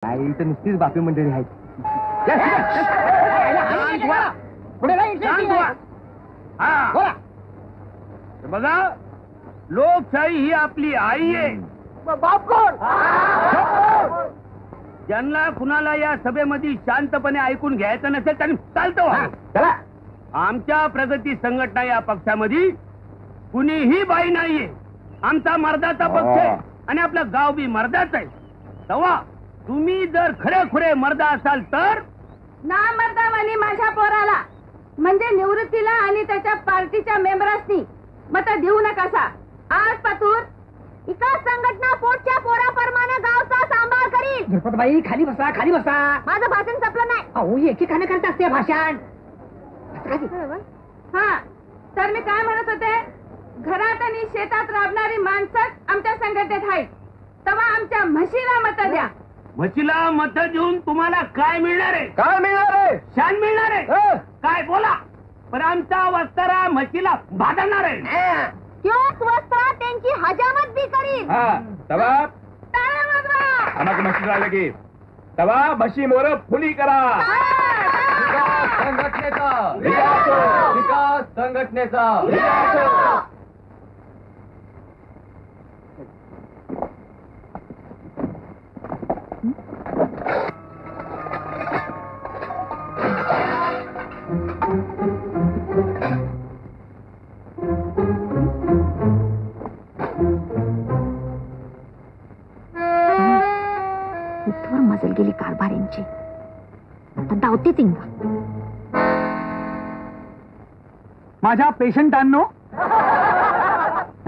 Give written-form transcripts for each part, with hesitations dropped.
आई तर नुसतीच बापी मंडळी आहेत. बघा, लोकशाही ही आपली आई आहे. बाप कोण? ज्यांना कुणाला या सभेमध्ये शांतपणे ऐकून घ्यायचं नसेल त्यांनी चालतं. चला, आमच्या प्रगती संघटना या पक्षामध्ये कुणीही बाई नाहीये. आमचा मर्दाचा पक्ष आहे आणि आपलं गाव बी मर्दाच आहे. तेव्हा तुम्ही जर खरे मर्दा असाल तर ना मर्दावानी माझ्या पोराला म्हणजे निवृत्तीला आणि त्याच्या पार्टीच्या मेंबर्सनी मत देऊ नकासा. आज पातूर एका संघटना पोटच्या पोराप्रमाणे गावचा सांभाळ करील. बाई खाली बसा, खाली बसा. माझं भाषण संपलं नाही. अहो एकेकाने करत असते भाषण. हा, तर मी काय म्हणत होते, घरात आणि शेतात राबणारी माणसं आमच्या संघटनेत आहेत. तेव्हा आमच्या म्हशीला मत द्या. म्हशीला मत देऊन तुम्हाला काय मिळणार आहे? काय मिळणार आहे? शान मिळणार आहे. काय बोला, पण आमचा वस्तारा म्हशीला भादणार आहे. त्योच वस्त्रा त्यांची हजामत बी करील. टाळ्या वाजवा. म्हशी आलं की तवा म्हशी मोर फुली करा. संघटनेचा विकास, संघटनेचा विकास. मजल गेली कारभाऱ्यांची. आता धावते तिंगा. माझ्या पेशंटांनो,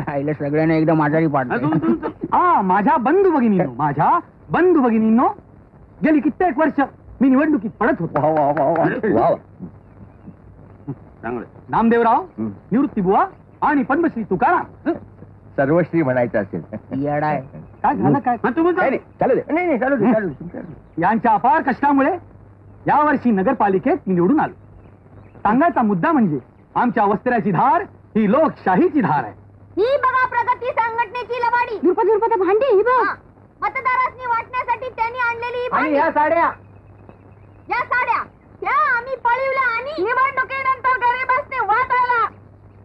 आईला सगळ्यांना एकदम आजारी पाडतो. हा, माझ्या बंधू भगिनींनो, गेली कित्येक वर्ष मी निवडणुकीत पडत होतो. नामदेवराव, निवृत्तीबुवा आणि पद्मश्री तुकाराम. सर्वश्री म्हणायचं असेल. येडा आहे. काय झालं? काय चालू दे. यांच्या अपार कष्टामुळे यावर्षी नगरपालिकेत मी निवडून आलो. सांगायचा मुद्दा म्हणजे आमच्या वस्त्र्याची धार ही लोकशाहीची धार आहे. ही बघा प्रगती संघटनेची लवाडी. दुर्पद भांडी ही बघ. मतदारांनी वाटण्यासाठी त्यांनी आणलेली आणि या साड्या त्या आम्ही पळवल्या आणि निवडणुकीनंतर गरीबांनी वाटायला.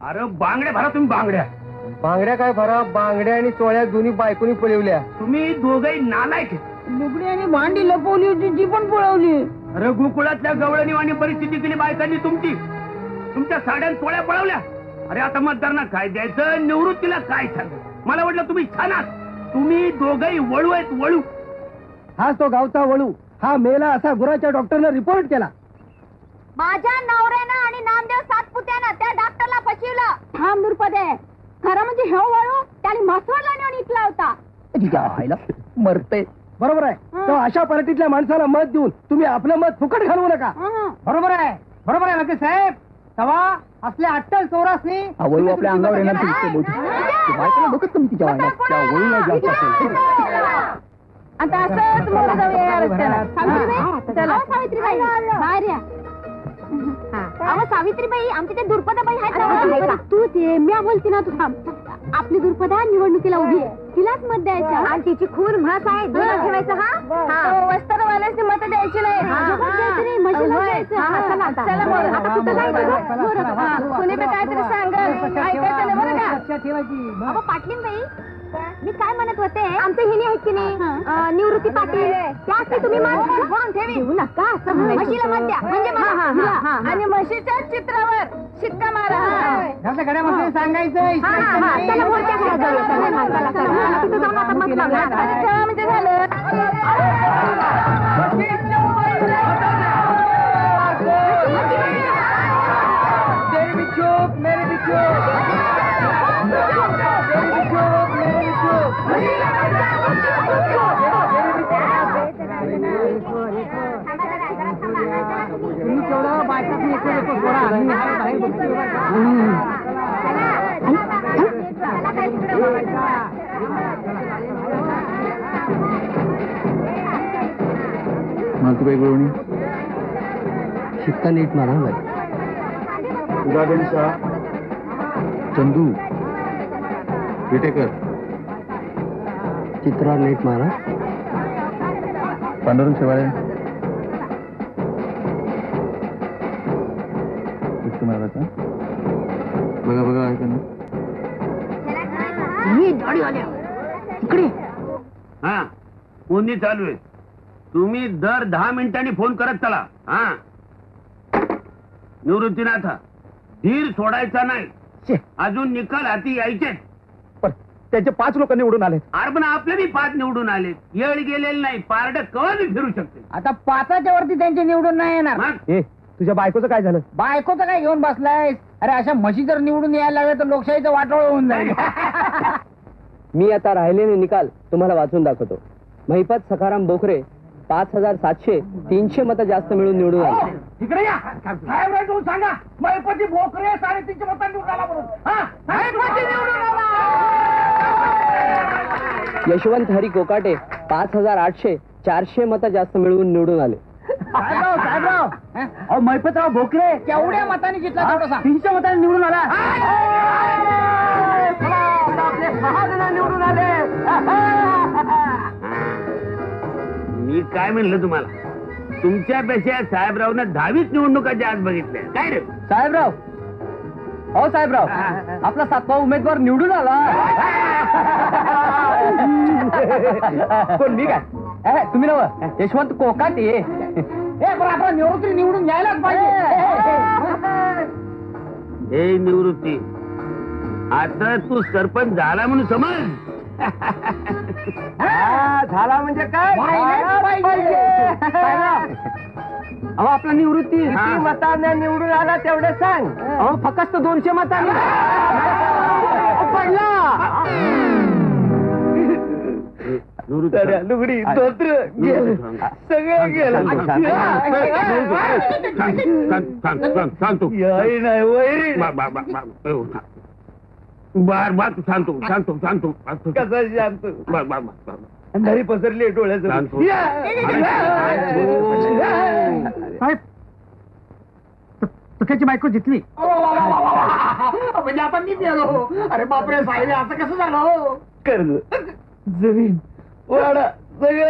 अरे बांगड्या भरा तुम्ही. बांगड्या काय भरा? बांगड्या आणि चोळ्या दोन्ही बायकोनी पळवल्या. तुम्ही दोघही नालायक. लुगडी आणि भांडी लपवली होती, ती पण पळवली. अरे गोकुळातल्या गवळणी आणि परिस्थिती केली बायकांनी तुमच्या साड्या चोळ्या पळवल्या. अरे आता मतदारांना काय द्यायचं, निवृत्तीला काय सांग. मला वाटलं तुम्ही छान आहात. तुम्ही दोघही वळू आहेत. वळू हा तो गावचा वळू. हा मेला असा गुराच्या डॉक्टरने रिपोर्ट केला. माझ्या नवऱ्यानं आणि नामदेव सातपुत्यानं त्या डॉक्टरला फसवलं. थांब दुर्पदे, खरं म्हणजे हे वळू त्याने मसवडला नेऊन इकला होता. मरते. बरोबर आहे. तेव्हा अशा पार्टीतल्या माणसाला मत देऊन तुम्ही आपलं मत फुकट घालवू नका. बरोबर आहे वकील साहेब. तेव्हा असल्या अट्टल चौरासनी वळू आपल्या अंगावर येणार. बघत तुम्ही तिच्या वळूला जास्त असेल. आता असंच मला जाऊया रस्त्याला. सावित्रीबाई बाहेर या. अहो सावित्रीबाई, आमचे ते दुर्पदाबाई आहेत. तू ते मी बोलते ना. तू थांब. आपली दुर्पदा निवडणुकीला उभी आहे, तिलाच मत द्यायचं. आणि तिची खून म्हस आहे, दोन ठेवायचं. हा वस्त्रवाल्याची मत द्यायची नाही. कुणी बी काहीतरी सांगल, ऐकायचं नाही बरं का. अहो पाटलीनबाई, मी काय म्हणत होते, आमचे हिने आहेत की नाही निवृत्ती पाटील, त्याच तुम्ही मान ठेवी देऊ नका. म्हशीला मत द्या म्हणजे आणि म्हशीच्या चित्रावर शिक्का मारा. गड्यामध्ये सांगायचं म्हणजे झालं. मालतूबाई गुरुणी शिक्का नीट मारा. उदागण शाह, चंदू विटेकर, चित्रा नीट मारा. पांडुरंग शेवाळे बघा बघा आहे का नाही? इकडे हा कोणी चालू आहे तुम्ही दर 10 मिनिटांनी फोन करत चला. हा निवृत्तीनाथ धीर सोडायचा नाही. अजून निकाल हाती यायचे. पण त्यांचे 5 लोक निवडून आले. अरे पण आपले बी 5 निवडून आले. येळ गेलेलं नाही. पारड कवा बी फिरू शकते. आता 5च्या वरती त्यांचे निवडून नाही येणार. मग ए तुझ्या बायकोचं काय झालं? बायकोचं काय घेऊन बसलाय? अरे अशा म्हशी जर निवडून यायला लागले तर लोकशाहीचं वाटोळ होऊन जाईल. मी आता राहिलेले निकाल तुम्हाला वाचून दाखवतो. महिपत सखाराम बोखरे 5700 300 मतं जास्त मिळून निवडून आले. इकडे या साहेब सांगा महिपती भोकरे 350 मतांनी निवडून आला म्हणून. यशवंत हरी कोकाटे 5800 400 मतं जास्त मिळवून निवडून आले. साहेबराव महिपतराव भोकरे केवढ्या मतांनी जितला तेवढं सांग. 300 मतांनी निवडून आला. आपले 6 जण निवडून आले. मी काय म्हणलं तुम्हाला तुमच्यापेक्षा साहेबरावनं 10वीच निवडणुकाच्या आज बघितल्या काय रे. साहेबराव हो साहेबराव आपला 7वा उमेदवार निवडून आला. कोण मी काय? तुम्ही नव यशवंत कोकाटे. पण आपला निवृत्ती निवडून यायलाच पाहिजे. हे निवृत्ती आता तू सरपंच झाला म्हणून समज. झाला म्हणजे काय? अहो आपला निवृत्ती किती मतांना निवडून आला तेवढे सांग. अहो फक्त 200 मतांनी पडला. लुगडी धोत्र गेलं सगळं गेलं. सांगतो नाही वैरी बार बार सांगतो सांगतो सांगतो कसा शांत बर बर बर अंधारी पसरली डोळ्याचं. शांत. साहेब तुझ्याची बायको जितली. म्हणजे आता मी गेलो. अरे बापरे साहेब असं कसं झालं? कर्ज जमीन वाडा सगळं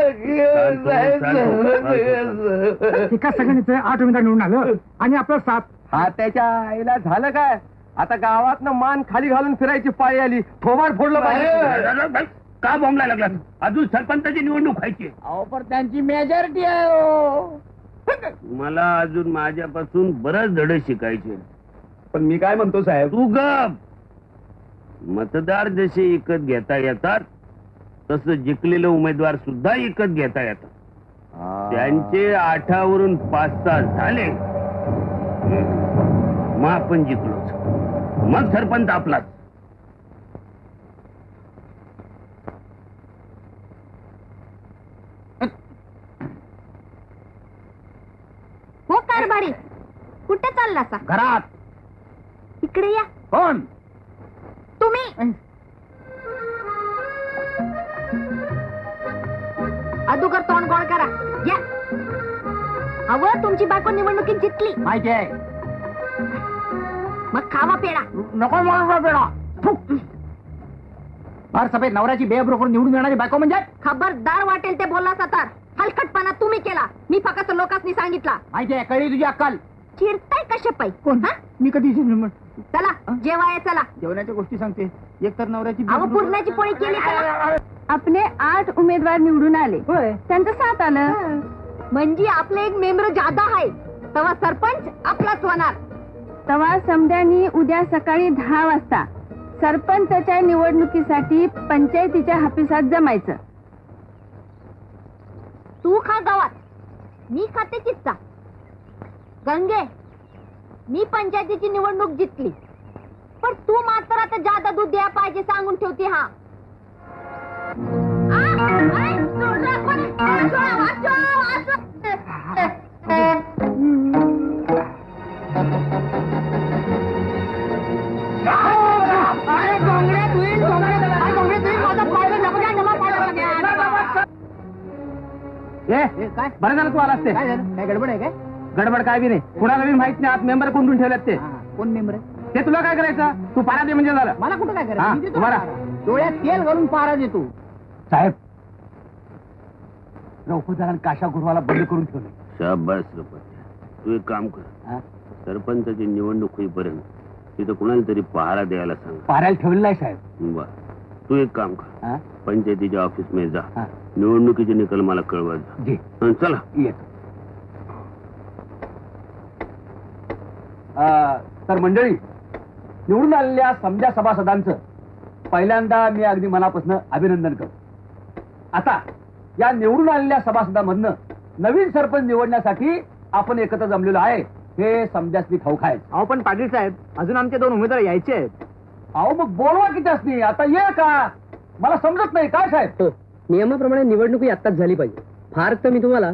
एका सगळ्यांचं 8 उमेदवार निवडून आलं आणि आपलं 7. हा त्याच्या आईला झालं काय? आता गावातनं मान खाली घालून फिरायची पाळी आली. थोबाड फोडलं पाहिजे. का बॉम्बला लागला अजून सरपंचाची निवडणूक व्हायची. अहो पण त्यांची मेजॉरिटी आहे हो. मला अजून माझ्यापासून बरंच धडे शिकायचे. पण मी काय म्हणतो साहेब तू गप. मतदार जसे विकत घेता येतात तसं जिंकलेले उमेदवार सुद्धा विकत घेता येतात. त्यांचे 8 वरून 5-6 झाले मग आपण जिंकलोच. मग सरपंच आपलाच. हो कारभारी कुठे चालला सा? घरात. इकडे या. कोण? तुम्ही अदुगर तोंड गोळ करा. या. अहो तुमची बायको निवडणुकीत जिंकली. माहिती आहे. मग खावा पेडा. नको मला पेडा. फार सफेद नवऱ्याची बेब्रोकर निवडून येणारी बायको म्हणजे खबरदार वाटेल ते बोलला सतार. हलकटपणा तुम्ही केला. मी फक्त लोकांनी सांगितला. माहिती आहे. कळली तुझी अक्कल. चिरताय कशा पाई? कोण? मी कधी चला जेवाय चला. जेवणाच्या गोष्टी सांगते. एक तर नवऱ्याची अहो पुरणाची पोळी केली का? आपले 8 उमेदवार निवडून आले. त्यांचं 7 आलं म्हणजे आपले एक मेंबर जादा आहे. तेव्हा सरपंच आपलाच होणार. तेव्हा समद्यांनी उद्या सकाळी 10 वाजता सरपंचाच्या निवडणुकीसाठी पंचायतीच्या हापिसात जमायचं. तू खा गावात. मी खाते चित्ता. गंगे मी पंचायतीची निवडणूक जिंकली पण तू मात्र आता जादा दूध द्या पाहिजे सांगून ठेवते. हा काय बरं झालं तू आलास ते. काय झालं? काय गडबड आहे काय? गडबड काय बी नाही. कुणाला बी माहित नाही. आत मेंबर कोंडून ठेवल्यात ते. कोण मेंबर आहे? ते तुला काय करायचं? तू पारा दे म्हणजे झालं. मला कुठं काय हा, करायचं? मी देतो तुम्हाला. पारा. डोळ्यात तेल घालून पारा देतो. साहेब रौफुदार आणि काशा गुरुवाला बंद करून ठेवले. शाबास रपत्या. तू एक काम कर, सरपंचाची निवडणूक होईपर्यंत तिथं कुणाला तरी पहारा द्यायला सांग. पारायला ठेवलेला आहे साहेब. बर, तू एक काम कर, पंचायतीच्या ऑफिस मध्ये जा, निवडणुकीचे निकाल मला कळवत जा. चला येतो. तर मंडळी, निवडून आलेल्या समजा सभासदांचं पहिल्यांदा मी अगदी मनापासून अभिनंदन करतो. आता या निवडून आलेल्या सभासदांमधनं नवीन सरपंच निवडण्यासाठी आपण एकत्र जमलेलो आहे हे समजासनी ठाऊक आहे. अहो पण पाटील साहेब, अजून आमचे 2 उमेदवार यायचे आहेत. अहो मग बोलवा किती असते, आता ये का मला समजत नाही काय साहेब. नियमाप्रमाणे निवडणूक ही आत्ताच झाली पाहिजे. फार तर मी तुम्हाला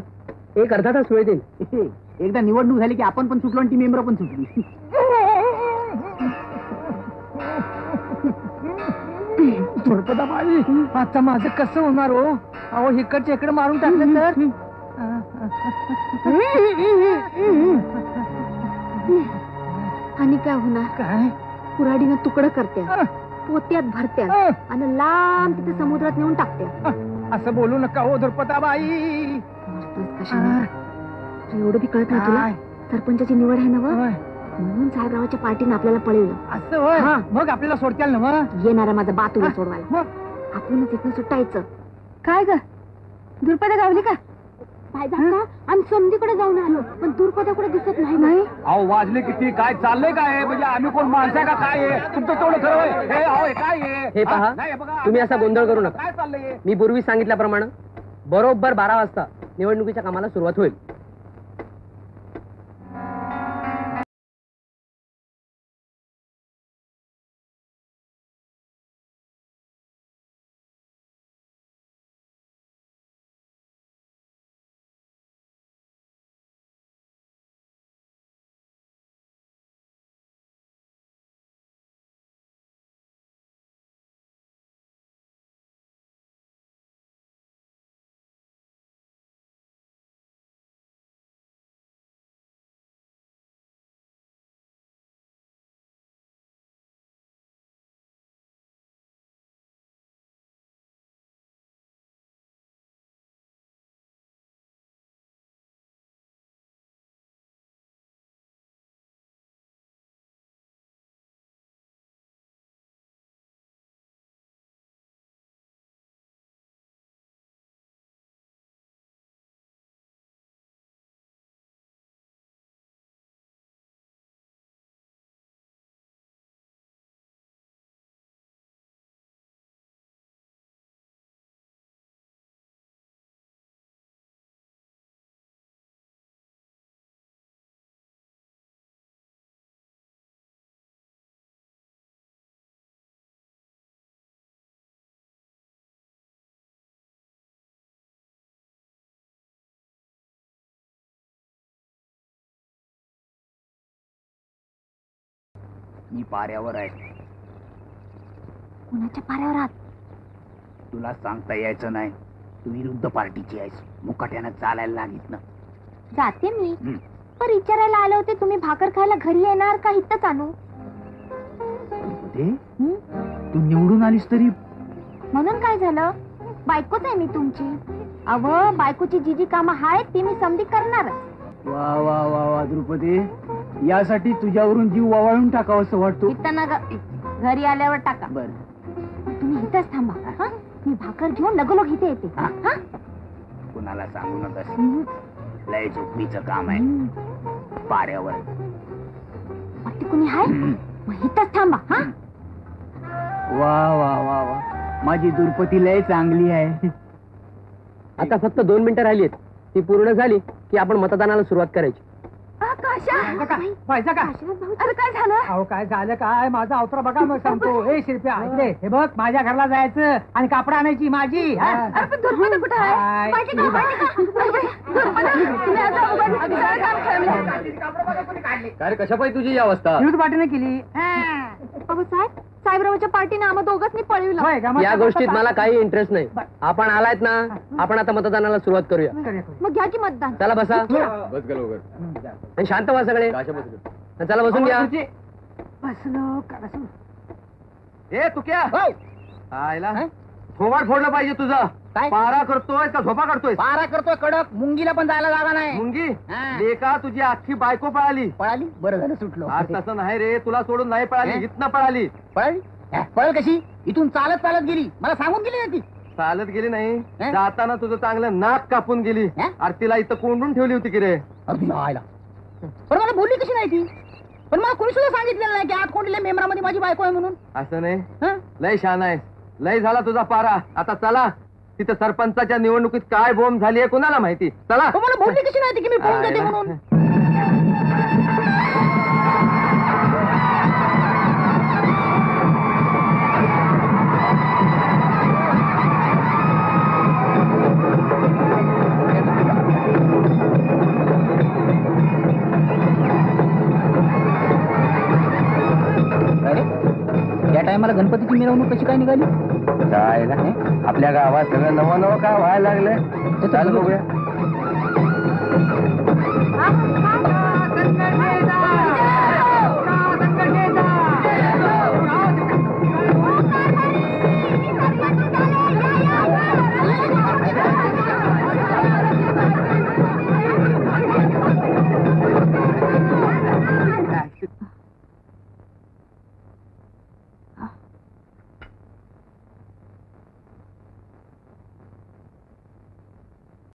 1 अर्धा तास वेळ देईन. एकदा निवडणूक झाली की आपण पण सुटलो आणि ती मेंबर पण सुटली. बाई, आता माझं कसं होणार हो? अहो इकडच्या इकडे मारून टाकलं तर. आणि काय होणार? काय कुऱ्हाडीनं तुकडं करत्या, पोत्यात भरत्या आणि लांब तिथे समुद्रात नेऊन टाकत्या. असं बोलू नका हो दुर्पदाबाई. एवढं बी कळत नाही तुला? सरपंचाची निवड आहे ना होय. म्हणून साहेबरावाच्या पार्टीने आपल्याला पळवलं. असं होय. हा. मग आपल्याला सोडत्याल ना मग? येणारा माझा बा तुला सोडवायला. मग आपणच इथनं सुटायचं. काय ग दुर्पदा गावली का? आम्ही समधीकडे जाऊन आलो पण दुर्पदाकडे दिसत नाही. अहो वाजले किती, काय चाललंय काय? म्हणजे आम्ही कोण माणसं आहे का काय आहे? तुमचं तेवढं खरं आहे. हे अहो हे काय आहे? हे पहा, नाही, बघा, तुम्ही असा गोंधळ करू नका. काय चाललंय? मी पूर्वी सांगितल्याप्रमाणे बरोबर 12 वाजता निवडणुकीच्या कामाला सुरुवात होईल. मी पाऱ्यावर आहे. कुणाच्या पाऱ्यावर आहात? तुला सांगता यायचं नाही. तू विरुद्ध पार्टीची आहेस. मुकाट्यानं चालायला लागित ना. जाते मी. पण विचारायला आले होते तुम्ही भाकर खायला घरी येणार का इथंच आणू? तू निवडून आलीस तरी म्हणून काय झालं? बायकोच आहे मी तुमची. अव बायकोची जी जी कामं आहेत ती मी समधी करणारच. वा वा वा वा द्रुपदी, यासाठी तुझ्यावरून जीव वावळून टाकावं असं वाटतो. इथं ना घरी आल्यावर टाका. बर, तुम्ही इथंच थांबा. हा? मी भाकर घेऊन लगोलग इथे येते. हा. हा? कुणाला सांगू नकास. लय झोपडीचं काम आहे. पाऱ्यावर वाटते कुणी हाय? मग इथंच थांबा. हा? वा वा वा वा, माझी दुर्पती लय चांगली आहे. आता फक्त 2 मिनिटं राहिली आहेत. ती पूर्ण झाली की आपण मतदानाला सुरुवात करायची. अरे काय झालं? अहो काय झालं काय? माझा अवतरा बघा मग सांगतो. हे शिरप्या ऐकले, हे बघ माझ्या घरला जायचं आणि कापड आणायची माझी. अरे पण दुर्पदा कुठं आहे? पाहिजे का? काय कशा पाहिजे तुझी अवस्था? विरोध पार्टीने केली. अहो साहेब, साहेबरावाच्या पार्टीने आम्हा दोघांनी पळवलं. होय का? मग या गोष्टीत मला काही इंटरेस्ट नाही. आपण आलायत ना, आपण आता मतदानाला सुरुवात करूया. मग घ्या की मतदान. चला बसा. बस गेलो आणि शांत व्हा सगळे. चला बसून घ्या. बसलो का बसलो? ए तू क्या आयला थोबाड फोडलं पाहिजे तुझं. काय? पारा करतोय का झोपा काढतोय? पारा करतोय कडक, मुंगीला पण जायला जागा नाही. मुंगी हा. लेका तुझी अख्खी बायको पळाली. पळाली? बरं झालं सुटलो. आज तसं नाही रे, तुला सोडून नाही पळाली, हे? इथनं पळाली. पळाली? पळल कशी? इथून चालत चालत गेली, मला सांगून गेली ना ती. चालत गेली नाही, हे? जाताना तुझं चांगलं नाक कापून गेली. हे? अरे तिला इथं कोंडून ठेवली होती की रे. अगदी व्हायला. पण मला बोलली कशी नाही ती? पण मला कोणी सुद्धा सांगितलेलं नाही की आत कोंडलेल्या मेमरामध्ये माझी बायको आहे म्हणून. असं नाही, हं? लय छान आहे, लय झाला तुझा पारा. आता चला, तिथं सरपंचाच्या निवडणुकीत काय बोंब झाली आहे कुणाला माहिती. चला. पण मला बोलली कशी नाही ती की मी पळून देते म्हणून. अरे, या टायमाला गणपतीची मिरवणूक कशी काय निघाली? काय ना, आपल्या गावात सगळं नवं नवं काय व्हायला लागलंय. चाल बघूया.